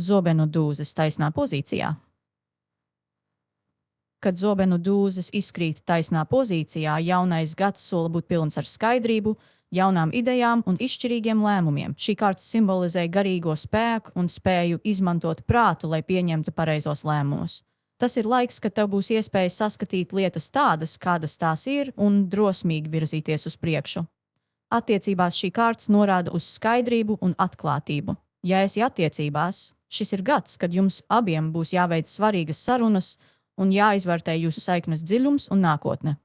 Zobenu dūzes taisnā pozīcijā. Kad zobenu dūzes izkrīt taisnā pozīcijā, jaunais gads sola būt pilns ar skaidrību, jaunām idejām un izšķirīgiem lēmumiem. Šī kārta simbolizē garīgo spēku un spēju izmantot prātu, lai pieņemtu pareizos lēmumus. Tas ir laiks, kad tev būs iespēja saskatīt lietas tādas, kādas tās ir, un drosmīgi virzīties uz priekšu. Attiecībās šī kārta norāda uz skaidrību un atklātību. Ja esi attiecībās, šis ir gads, kad jums abiem būs jāveic svarīgas sarunas un jāizvērtē jūsu saiknes dziļums un nākotne.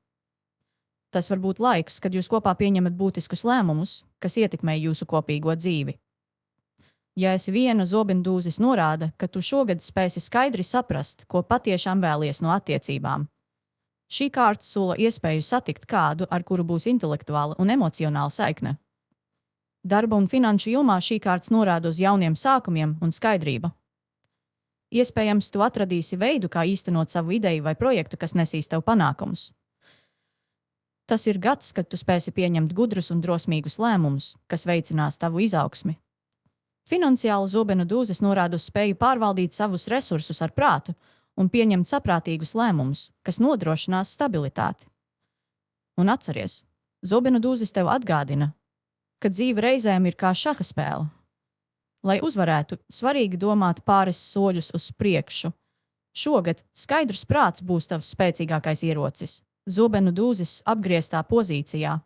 Tas var būt laiks, kad jūs kopā pieņemat būtiskus lēmumus, kas ietekmē jūsu kopīgo dzīvi. Ja esi viena, zobenu dūzis norāda, ka tu šogad spēsi skaidri saprast, ko patiešām vēlies no attiecībām. Šī kārta sola iespēju satikt kādu, ar kuru būs intelektuāla un emocionāla saikne. Darba un finanšu jomā šī kārta norāda uz jauniem sākumiem un skaidrību. Iespējams, tu atradīsi veidu, kā īstenot savu ideju vai projektu, kas nesīs tev panākumus. Tas ir gads, kad tu spēsi pieņemt gudrus un drosmīgus lēmumus, kas veicinās tavu izaugsmi. Finansiāla zobenu dūzes norāda uz spēju pārvaldīt savus resursus ar prātu un pieņemt saprātīgus lēmumus, kas nodrošinās stabilitāti. Un atceries, zobenu dūzes tev atgādina, ka dzīve reizēm ir kā šaha spēle. Lai uzvarētu, svarīgi domāt pāris soļus uz priekšu. Šogad skaidrs prāts būs tavs spēcīgākais ierocis. Zobenu dūzes apgrieztā pozīcijā.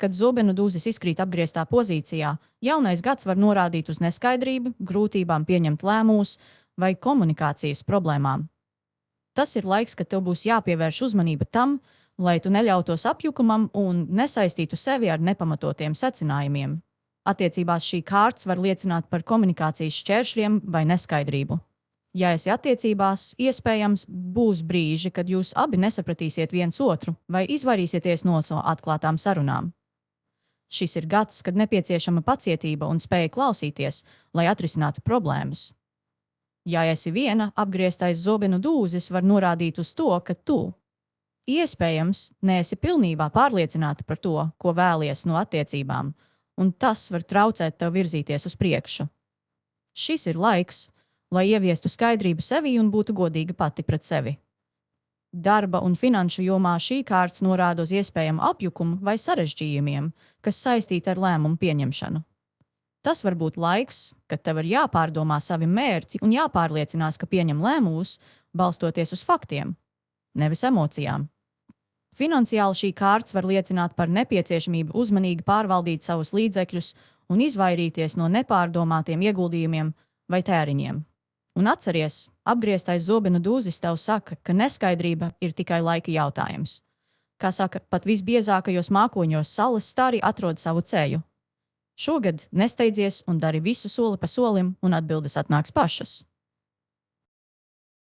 Kad zobenu dūzes izkrīt apgrieztā pozīcijā, jaunais gads var norādīt uz neskaidrību, grūtībām pieņemt lēmumus vai komunikācijas problēmām. Tas ir laiks, kad tev būs jāpievērš uzmanība tam, lai tu neļautos apjukumam un nesaistītu sevi ar nepamatotiem secinājumiem. Attiecībās šī kārta var liecināt par komunikācijas šķēršļiem vai neskaidrību. Ja esi attiecībās, iespējams, būs brīži, kad jūs abi nesapratīsiet viens otru vai izvairīsieties no atklātām sarunām. Šis ir gads, kad nepieciešama pacietība un spēja klausīties, lai atrisinātu problēmas. Ja esi viena, apgrieztais zobenu dūzis var norādīt uz to, ka tu, iespējams, neesi pilnībā pārliecināta par to, ko vēlies no attiecībām, un tas var traucēt tev virzīties uz priekšu. Šis ir laiks, lai ieviestu skaidrību sevī un būtu godīga pati pret sevi. Darba un finanšu jomā šī kārta norāda uz iespējamu apjukumu vai sarežģījumiem, kas saistīti ar lēmumu pieņemšanu. Tas var būt laiks, kad tev ir jāpārdomā savi mērķi un jāpārliecinās, ka pieņem lēmumus, balstoties uz faktiem, nevis emocijām. Finansiāli šī kārta var liecināt par nepieciešamību uzmanīgi pārvaldīt savus līdzekļus un izvairīties no nepārdomātiem ieguldījumiem vai tēriņiem. Un atceries, apgrieztais zobenu dūzis tev saka, ka neskaidrība ir tikai laika jautājums. Kā saka, pat visbiezākajos mākoņos saules stari atrod savu ceļu. Šogad nesteidzies un dari visu soli pa solim, un atbildes atnāks pašas.